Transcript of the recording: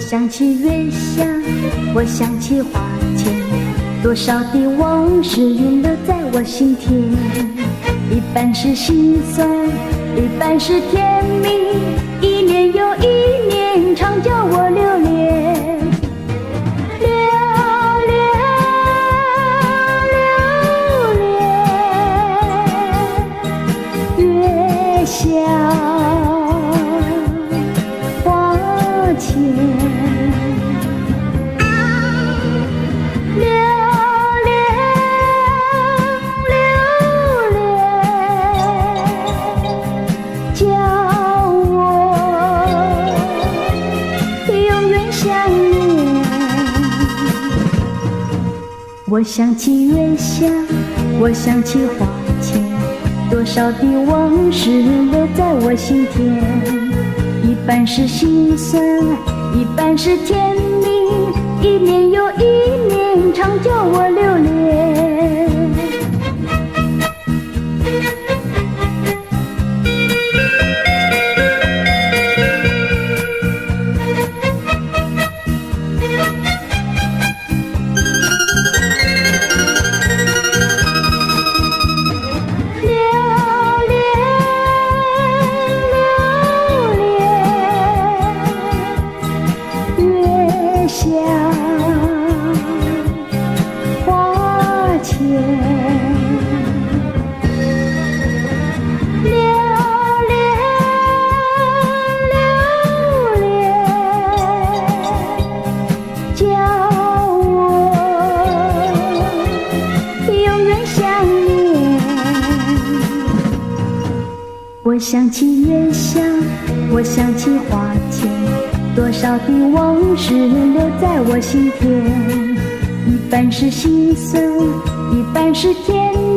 想起月下，我想起花间，多少的往事遗留在我心田。一半是心酸，一半是甜蜜，一年又一年，常叫我留恋。月下花前，叫我永远想念。我想起月下，我想起花前，多少的往事留在我心田。一半是心酸，一半是甜蜜，一年又一年，常叫我留恋。下花前，留恋，叫我永远想念。我想起月下，我想起花前，多少的往事留在我心田。一半是心酸，一半是甜蜜。